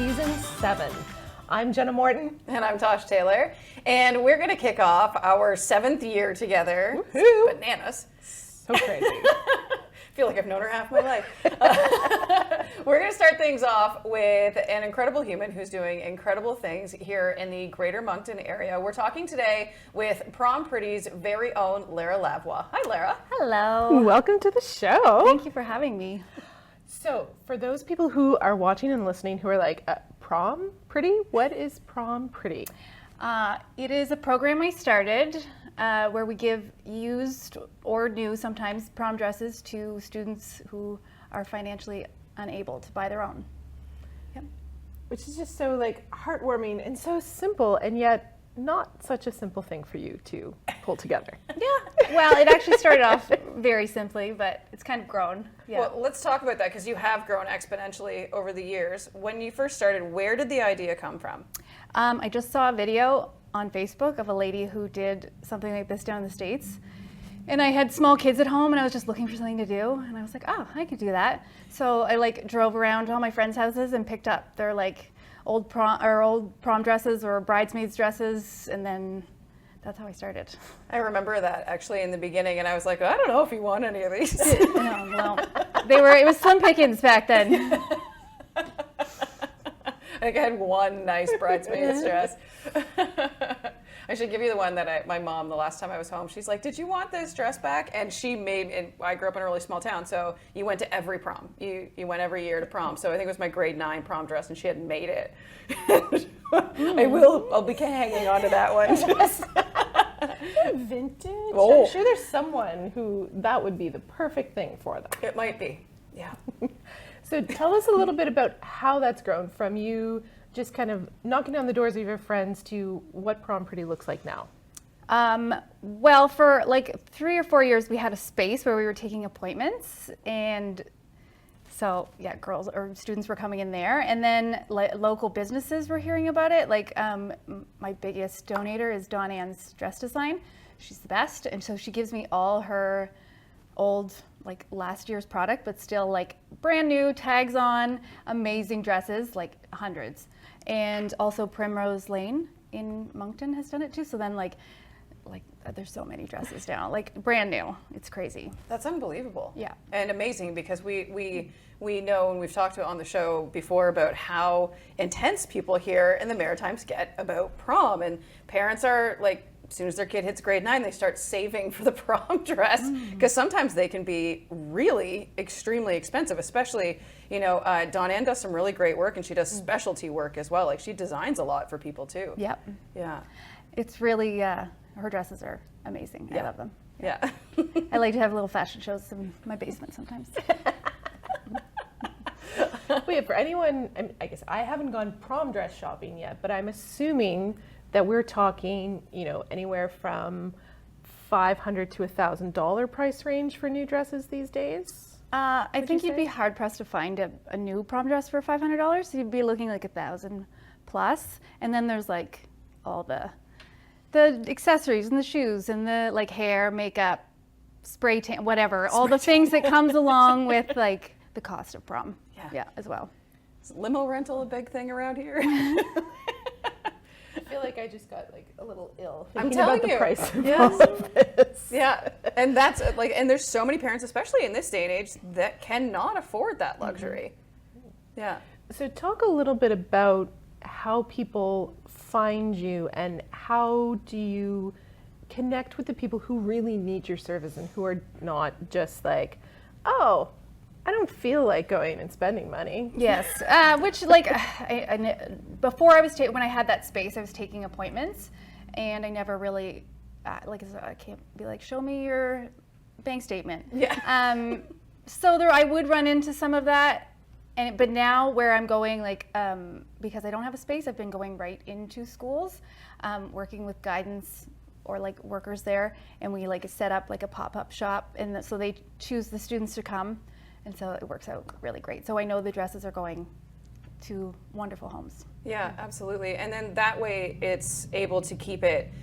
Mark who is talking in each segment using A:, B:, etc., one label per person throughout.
A: Season 7. I'm Jenna Morton.
B: And I'm Tosh Taylor. And we're going to kick off our 7th year together.
A: Woohoo!
B: Bananas.
A: So crazy.
B: I feel like I've known her half my life. We're going to start things off with an incredible human who's doing incredible things here in the greater Moncton area. We're talking today with PromPretty's very own Lara Lavoie. Hi, Lara.
C: Hello.
A: Welcome to the show.
C: Thank you for having me.
A: So, for those people who are watching and listening who are like, PromPretty? What is PromPretty?
C: It is a program I started where we give used or new, sometimes, prom dresses to students who are financially unable to buy their own. Yep.
A: Which is just so like heartwarming and so simple, and yet not such a simple thing for you to pull together.
C: Yeah. Well, it actually started off very simply, but it's kind of grown. Yeah.
B: Well, let's talk about that because you have grown exponentially over the years. When you first started, where did the idea come from?
C: I just saw a video on Facebook of a lady who did something like this down in the States. And I had small kids at home and I was just looking for something to do. And I was like, oh, I could do that. So I drove around to all my friends' houses and picked up their old prom dresses or bridesmaids dresses. And then that's how I started.
B: I remember that actually in the beginning, and I was like, I don't know if you want any of these.
C: No, well, it was slim pickings back then.
B: I think I had one nice bridesmaid's dress. I should give you the one that my mom, the last time I was home, she's like, did you want this dress back? And I grew up in a really small town, so you went to every prom. You went every year to prom. So I think it was my grade 9 prom dress, and she had made it. I'll be hanging on to that one.
A: Vintage?
B: Oh.
A: I'm sure there's someone who that would be the perfect thing for them.
B: It might be, yeah.
A: So tell us a little bit about how that's grown from you just kind of knocking down the doors of your friends to what PromPretty looks like now.
C: Well, for 3 or 4 years, we had a space where we were taking appointments, and so yeah, girls or students were coming in there, and then local businesses were hearing about it. My biggest donator is Dawn Ann's Dress Design. She's the best, and so she gives me all her old last year's product, but still brand new, tags on, amazing dresses, hundreds. And also Primrose Lane in Moncton has done it too. So then there's so many dresses now, brand new. It's crazy.
B: That's unbelievable.
C: Yeah.
B: And amazing because we know, and we've talked on the show before about how intense people here in the Maritimes get about prom, and parents are as soon as their kid hits grade 9, they start saving for the prom dress because sometimes they can be really extremely expensive, especially, Dawn Ann does some really great work and she does specialty work as well. She designs a lot for people too.
C: Yep.
B: Yeah.
C: It's really, her dresses are amazing.
B: Yeah.
C: I love them.
B: Yeah.
C: I like to have little fashion shows in my basement sometimes.
A: Wait, for anyone, I guess I haven't gone prom dress shopping yet, but I'm assuming that we're talking, anywhere from $500 to $1,000 price range for new dresses these days.
C: I think you'd be hard pressed to find a new prom dress for $500. You'd be looking $1,000 plus, and then there's all the accessories and the shoes and the hair, makeup, spray tan, whatever, all the things that comes along with the cost of prom. Yeah, as well.
B: Is limo rental a big thing around here?
A: I feel like I just got a little ill
B: I'm
A: thinking
B: telling
A: about the
B: you.
A: price of
B: Yes.
A: all of this.
B: Yeah, and that's and there's so many parents, especially in this day and age, that cannot afford that luxury. Yeah.
A: So talk a little bit about how people find you and how do you connect with the people who really need your service and who are not just oh, I don't feel like going and spending money.
C: Yes, which before when I had that space, I was taking appointments, and I never really I can't be show me your bank statement.
B: Yeah.
C: So I would run into some of that, but now where I'm going because I don't have a space, I've been going right into schools, working with guidance or workers there, and we set up a pop-up shop, and so they choose the students to come. And so it works out really great. So I know the dresses are going to wonderful homes.
B: Yeah, absolutely. And then that way it's able to keep it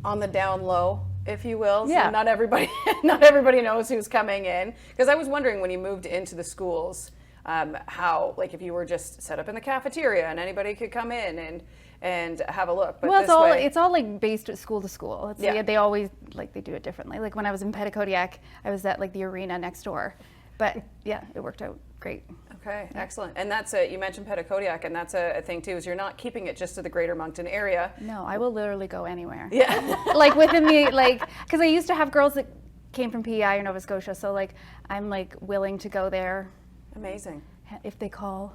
B: on the down low, if you will.
C: Yeah.
B: So not everybody knows who's coming in. Because I was wondering when you moved into the schools, how, like, if you were just set up in the cafeteria and anybody could come in and have a look. But
C: Well,
B: this
C: it's all like based at school to school. They always they do it differently. Like when I was in Petitcodiac, I was at like the arena next door, but yeah, it worked out great.
B: Okay, excellent. And that's you mentioned Petitcodiac, and that's a thing too, is you're not keeping it just to the Greater Moncton area.
C: No, I will literally go anywhere.
B: Yeah.
C: Like within the because I used to have girls that came from PEI or Nova Scotia, so like I'm like willing to go there.
B: Amazing.
C: If they call.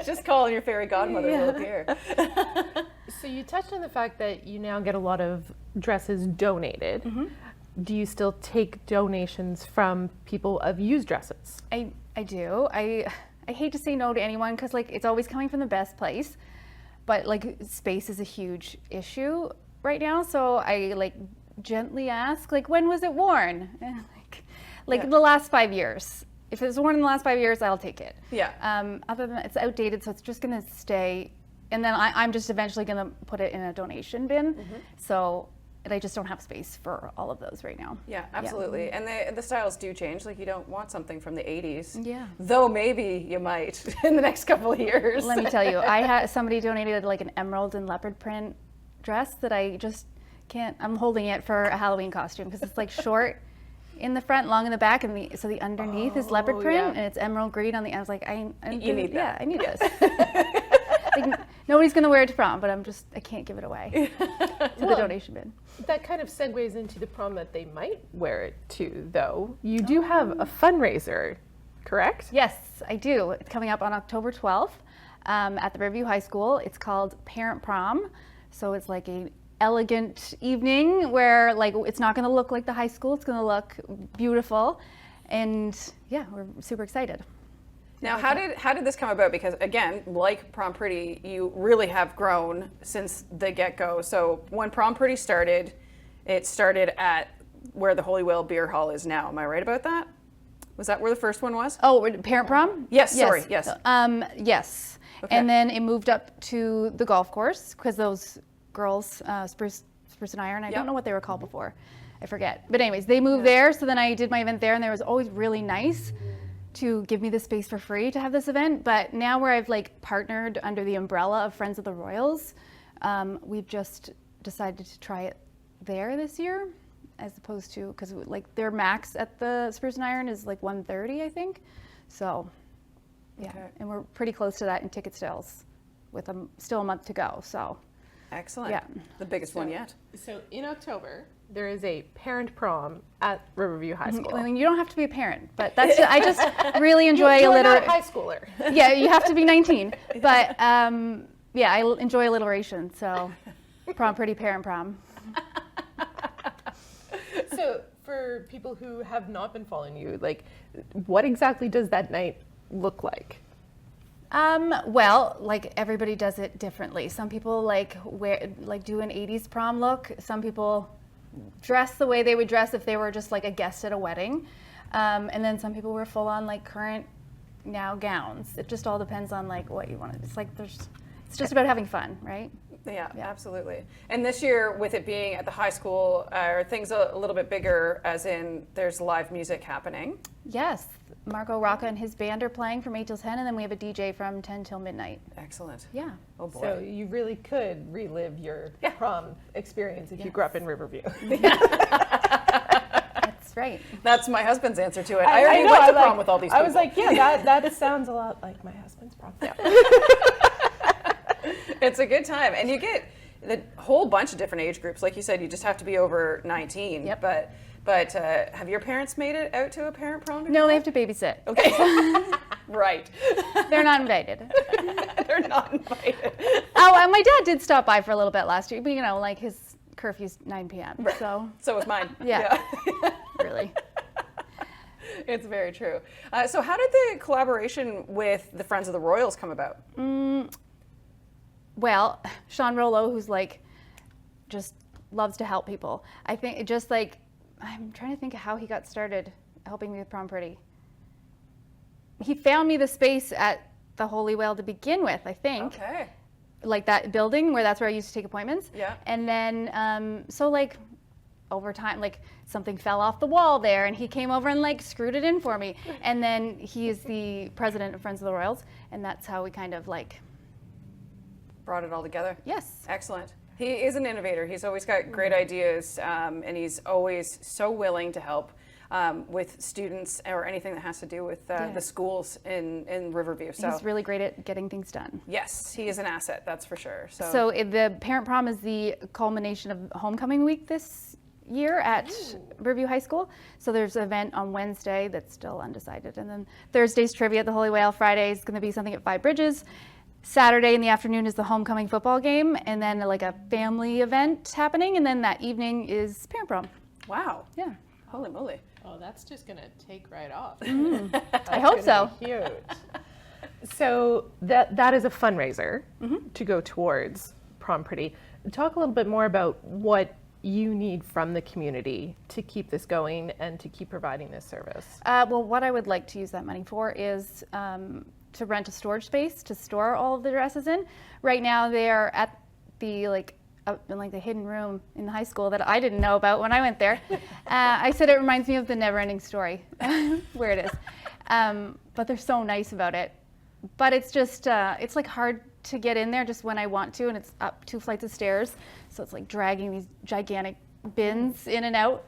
B: Just call and your fairy godmother will appear.
A: So you touched on the fact that you now get a lot of dresses donated.
C: Mm-hmm.
A: Do you still take donations from people of used dresses?
C: I do. I hate to say no to anyone because like it's always coming from the best place, but like space is a huge issue right now. So I like gently ask like, when was it worn? Like the last 5 years. If it was worn in the last 5 years, I'll take it.
B: Yeah.
C: Other than that, it's outdated, so it's just gonna stay. And then I'm just eventually gonna put it in a donation bin. So I just don't have space for all of those right now.
B: Yeah, absolutely. And the styles do change. Like you don't want something from the 80s.
C: Yeah.
B: Though maybe you might in the next couple of years.
C: Let me tell you, I had somebody donated like an emerald and leopard print dress that I just can't. I'm holding it for a Halloween costume because it's like short in the front, long in the back, and so the underneath is leopard print and it's emerald green on the end. I was like,
B: you need that.
C: Yeah, I need this. Like, nobody's gonna wear it to prom, but I can't give it away to the donation bin.
A: That kind of segues into the prom that they might wear it to, though. You do have a fundraiser, correct?
C: Yes, I do. It's coming up on October 12th at the Riverview High School. It's called Parent Prom. So it's like an elegant evening where like it's not going to look like the high school. It's going to look beautiful. And yeah, we're super excited.
B: Now, how did this come about? Because again, like PromPretty, you really have grown since the get-go. So when PromPretty started, it started at where the Holy Whale Beer Hall is now. Am I right about that? Was that where the first one was?
C: Oh, Parent Prom?
B: Yes, sorry, yes.
C: Yes.
B: Okay.
C: And then it moved up to the golf course because those girls, Spruce and Iron, I don't know what they were called before. I forget. But anyways, they moved there. So then I did my event there, and there was always really nice to give me the space for free to have this event. But now where I've like partnered under the umbrella of Friends of the Royals, we've just decided to try it there this year, as opposed to, because like their max at the Spruce and Iron is like 130, I think. So yeah, and we're pretty close to that in ticket sales with still a month to go. So
B: excellent.
C: Yeah.
B: The biggest one yet.
A: So in October, there is a parent prom at Riverview High School.
C: I mean, you don't have to be a parent, but that's I just really enjoy
A: You're
C: alliteration.
A: not a high schooler.
C: Yeah, you have to be 19. But yeah, I enjoy alliteration. So PromPretty, Parent Prom.
A: So for people who have not been following you, like, what exactly does that night look like?
C: Well, like everybody does it differently. Some people do an 80s prom look. Some people dress the way they would dress if they were just like a guest at a wedding. And then some people wear full on like current now gowns. It just all depends on like what you want. It's like it's just about having fun, right?
B: Yeah, absolutely. And this year, with it being at the high school, are things a little bit bigger, as in there's live music happening?
C: Yes. Marco Rocca and his band are playing from 8 till 10, and then we have a DJ from 10 till midnight.
B: Excellent.
C: Yeah.
B: Oh boy.
A: So you really could relive your prom experience if you grew up in Riverview.
C: That's right.
B: That's my husband's answer to it.
A: I
B: I already
A: know,
B: went to
A: I
B: prom with all these people.
A: I was like, yeah, that sounds a lot like my husband's prom. Yeah.
B: It's a good time. And you get the whole bunch of different age groups. Like you said, you just have to be over 19.
C: Yep.
B: But have your parents made it out to a parent prom before?
C: No, they have to babysit.
B: Okay. Right.
C: They're not invited.
B: They're not invited.
C: Oh, and my dad did stop by for a little bit last year, but you know, like his curfew's 9 p.m.
B: Right.
C: So
B: was mine.
C: Yeah. Really.
B: It's very true. So how did the collaboration with the Friends of the Royals come about?
C: Well, Sean Rollo, who's like just loves to help people. I think it just like I'm trying to think of how he got started helping me with PromPretty. He found me the space at the Holy Whale to begin with, I think. over time, like something fell off the wall there and he came over and like screwed it in for me. And then he is the president of Friends of the Royals, and that's how we kind of like
B: Brought it all together.
C: Yes.
B: Excellent. He is an innovator. He's always got great ideas, and he's always so willing to help with students or anything that has to do with the schools in Riverview. So
C: He's really great at getting things done.
B: yes, he is an asset, that's for sure.
C: So the Parent Prom is the culmination of Homecoming Week this year at Riverview High School. So there's an event on Wednesday that's still undecided. And then Thursday's trivia at the Holy Whale. Friday is going to be something at Five Bridges. Saturday in the afternoon is the homecoming football game, and then like a family event happening. And then that evening is Parent Prom.
B: wow.
C: Yeah.
B: Holy moly.
A: Oh, that's just going to take right off.
C: I hope so.
A: Huge. So that is a fundraiser to go towards PromPretty. Talk a little bit more about what you need from the community to keep this going and to keep providing this service.
C: Well, what I would like to use that money for is to rent a storage space to store all of the dresses in. Right now they are at the up in like the hidden room in the high school that I didn't know about when I went there. I said it reminds me of the Never-Ending Story, where it is. But they're so nice about it. But it's just, it's like hard to get in there just when I want to, and it's up 2 flights of stairs. So it's like dragging these gigantic bins in and out.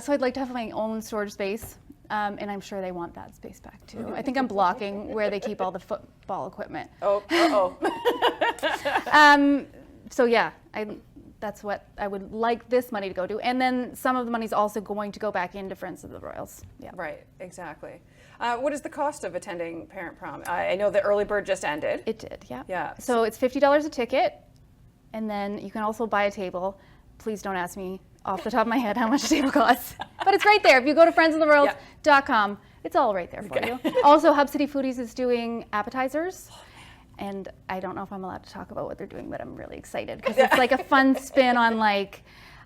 C: So I'd like to have my own storage space. And I'm sure they want that space back too. I think I'm blocking where they keep all the football equipment.
B: Oh, uh-oh.
C: So yeah, that's what I would like this money to go to. And then some of the money is also going to go back into Friends of the Royals. Yeah.
B: Right, exactly. What is the cost of attending Parent Prom? I know the early bird just ended.
C: It did, yeah.
B: Yeah.
C: So it's $50 a ticket, and then you can also buy a table. Please don't ask me off the top of my head how much a table costs. But it's right there. If you go to friendsoftheroyals.com, it's all right there for you. Also, Hub City Foodies is doing appetizers. And I don't know if I'm allowed to talk about what they're doing, but I'm really excited because it's like a fun spin on like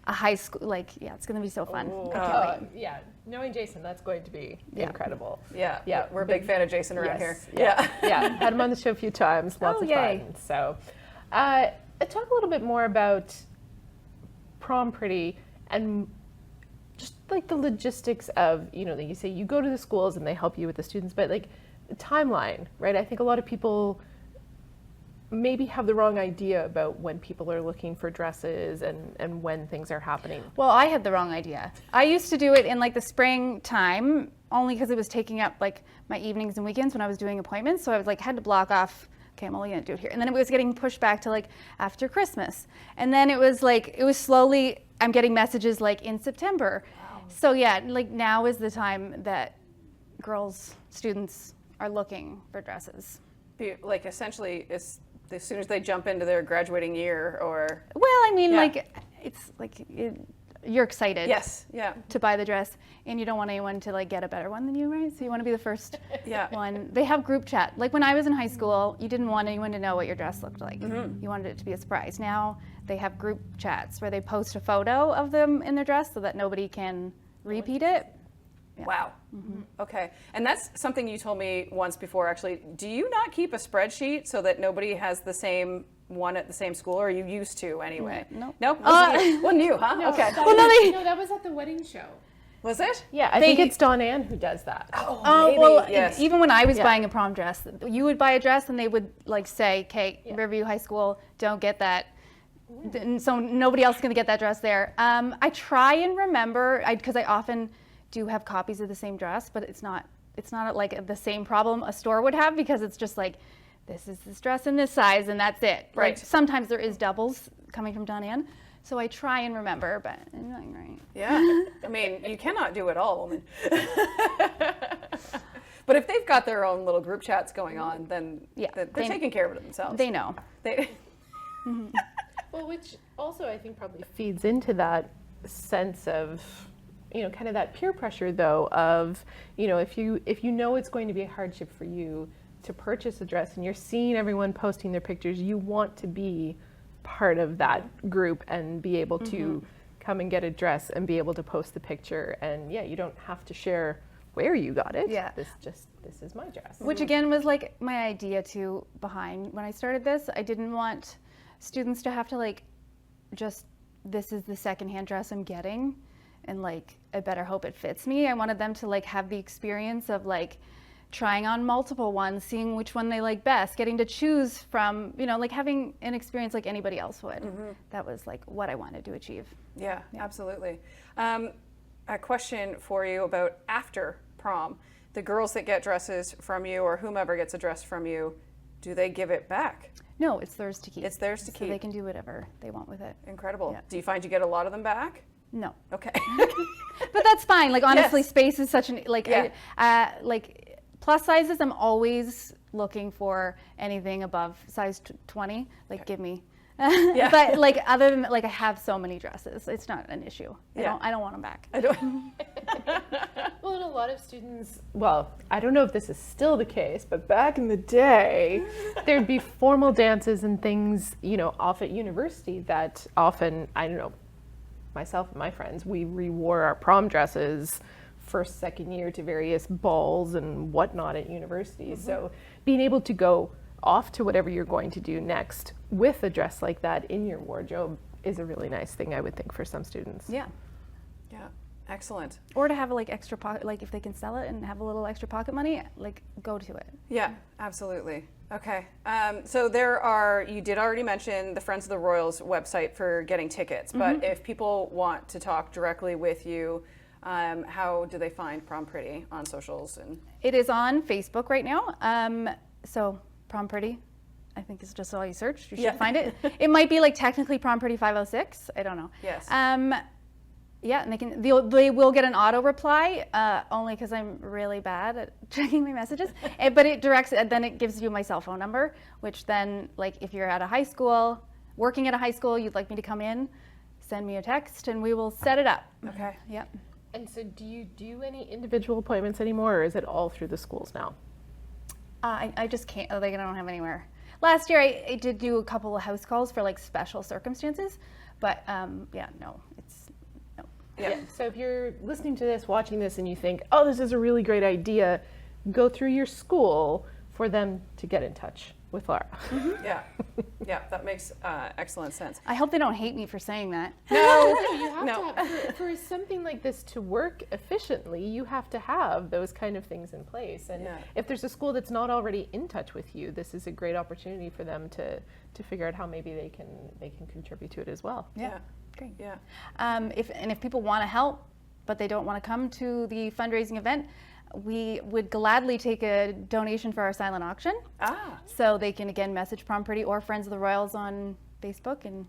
C: a high school, it's going to be so fun. I can't wait.
A: Yeah, knowing Jason, that's going to be incredible.
B: Yeah, we're a big fan of Jason around here.
A: Yeah, had him on the show a few times, lots of
C: yay.
A: fun. So, talk a little bit more about PromPretty and just like the logistics of, you say you go to the schools and they help you with the students, but like the timeline, right? I think a lot of people maybe have the wrong idea about when people are looking for dresses and when things are happening.
C: Well, I had the wrong idea. I used to do it in like the springtime only because it was taking up like my evenings and weekends when I was doing appointments. So I was like, had to block off, okay, I'm only gonna do it here. And then it was getting pushed back to like after Christmas. And then it was slowly, I'm getting messages like in September. Wow. So yeah, like now is the time that students are looking for dresses.
B: Like essentially, it's as soon as they jump into their graduating year, or
C: well, I mean, it's like you're excited.
B: Yes, yeah.
C: To buy the dress, and you don't want anyone to like get a better one than you, right? So you want to be the first
B: Yeah.
C: one. They have group chat. Like when I was in high school, you didn't want anyone to know what your dress looked like. You wanted it to be a surprise. Now they have group chats where they post a photo of them in their dress so that nobody can repeat it. Yeah.
B: Wow. Okay. And that's something you told me once before, actually. Do you not keep a spreadsheet so that nobody has the same one at the same school, or you used to anyway?
C: No.
B: No? Wasn't you, huh?
A: No,
B: okay.
A: No, that was at the wedding show.
B: Was it?
A: Yeah, I think it's Dawn Ann who does that.
B: Oh, maybe,
C: well,
B: yes.
C: even when I was buying a prom dress, you would buy a dress and they would like say, "Okay, Riverview High School, don't get that." And so nobody else is going to get that dress there. I try and remember, because I often do have copies of the same dress, but it's not like the same problem a store would have, because it's just like, this is this dress in this size and that's it.
B: Right.
C: Like sometimes there is doubles coming from Dawn Ann, so I try and remember, but I'm not right.
B: Yeah. I mean, you cannot do it all, woman. But if they've got their own little group chats going on, then they're taking care of it themselves.
C: They know.
A: Well, which also I think probably feeds into that sense of, kind of that peer pressure though of, if you know it's going to be a hardship for you to purchase a dress and you're seeing everyone posting their pictures, you want to be part of that group and be able to come and get a dress and be able to post the picture, and you don't have to share where you got it.
C: Yeah.
A: This is my dress.
C: Which again was like my idea too behind when I started this. I didn't want students to have to like just this is the secondhand dress I'm getting, and like I better hope it fits me. I wanted them to like have the experience of like trying on multiple ones, seeing which one they like best, getting to choose from, you know, like having an experience like anybody else would. That was like what I wanted to achieve.
B: Yeah, absolutely. A question for you about after prom. The girls that get dresses from you, or whomever gets a dress from you, do they give it back?
C: No, it's theirs to keep.
B: It's theirs to
C: So
B: keep.
C: they can do whatever they want with it.
B: Incredible.
C: Yeah.
B: Do you find you get a lot of them back?
C: No.
B: Okay.
C: But that's fine. Like honestly,
B: Yes.
C: space is such an like
B: Yeah.
C: like plus sizes. I'm always looking for anything above size 20. Like give me.
B: Yeah.
C: But like other than like I have so many dresses, it's not an issue.
B: Yeah.
C: I don't want them back.
B: I don't.
A: Well, and a lot of students, well, I don't know if this is still the case, but back in the day, there'd be formal dances and things, you know, off at university that often, I don't know, myself and my friends, we rewore our prom dresses first, second year to various balls and whatnot at university. So being able to go off to whatever you're going to do next with a dress like that in your wardrobe is a really nice thing, I would think, for some students.
C: Yeah.
B: Yeah. Excellent.
C: Or to have like extra pocket, like if they can sell it and have a little extra pocket money, like go to it.
B: Yeah, absolutely. Okay. So you did already mention the Friends of the Royals website for getting tickets, but if people want to talk directly with you, how do they find PromPretty on socials? And
C: It is on Facebook right now. So PromPretty, I think is just all you search. You should find it. It might be like technically PromPretty 506. I don't know.
B: Yes.
C: Yeah, and they will get an auto reply only because I'm really bad at checking my messages. But it directs, then it gives you my cell phone number, which then like if you're at a high school, working at a high school, you'd like me to come in, send me a text and we will set it up.
B: Okay.
C: Yep.
A: And so do you do any individual appointments anymore, or is it all through the schools now?
C: I just can't, like I don't have anywhere. Last year I did do a couple of house calls for like special circumstances, but yeah, no, it's no.
B: Yeah.
A: So if you're listening to this, watching this, and you think, oh, this is a really great idea, go through your school for them to get in touch with Lara.
B: Yeah. Yeah, that makes excellent sense.
C: I hope they don't hate me for saying that.
B: No,
A: You have
B: no.
A: to have, for something like this to work efficiently, you have to have those kind of things in place. And
B: Yeah.
A: if there's a school that's not already in touch with you, this is a great opportunity for them to figure out how maybe they can contribute to it as well.
B: Yeah.
C: Great.
B: Yeah.
C: If people want to help, but they don't want to come to the fundraising event, we would gladly take a donation for our silent auction.
B: Ah.
C: So they can again message PromPretty or Friends of the Royals on Facebook and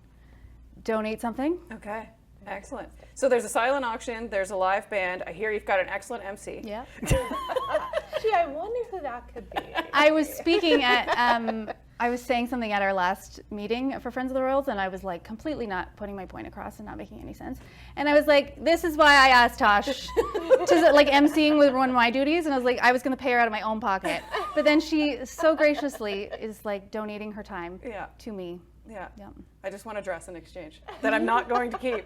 C: donate something.
B: Okay. Excellent. So there's a silent auction, there's a live band. I hear you've got an excellent MC.
C: Yeah.
A: Gee, I wonder who that could be.
C: I was speaking at, I was saying something at our last meeting for Friends of the Royals, and I was like completely not putting my point across and not making any sense. And I was like, this is why I asked Tosh to like emceeing with one of my duties, and I was like, I was going to pay her out of my own pocket. But then she so graciously is like donating her time
B: Yeah.
C: to me.
B: Yeah.
C: Yeah.
B: I just want a dress in exchange that I'm not going to keep.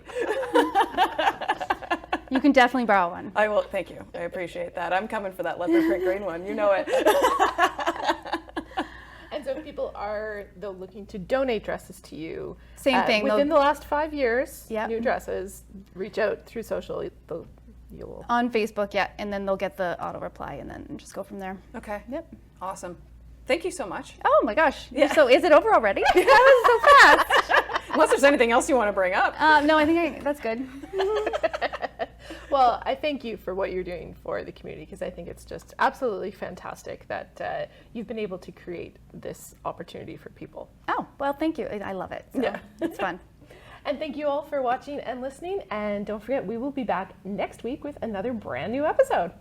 C: You can definitely borrow one.
B: I will. Thank you. I appreciate that. I'm coming for that leopard print green one. You know it.
A: And so if people are, though, looking to donate dresses to you,
C: Same thing,
A: within the last 5 years,
C: Yep.
A: new dresses, reach out through social. You'll
C: On Facebook, yeah, and then they'll get the auto reply and then just go from there.
B: Okay.
C: Yep.
B: Awesome. Thank you so much.
C: Oh my gosh.
B: Yeah.
C: So is it over already? That was so fast.
B: Unless there's anything else you want to bring up.
C: No, I think that's good.
A: Well, I thank you for what you're doing for the community, because I think it's just absolutely fantastic that you've been able to create this opportunity for people.
C: Oh, well, thank you. I love it. So
B: Yeah.
C: It's fun.
A: And thank you all for watching and listening. And don't forget, we will be back next week with another brand new episode.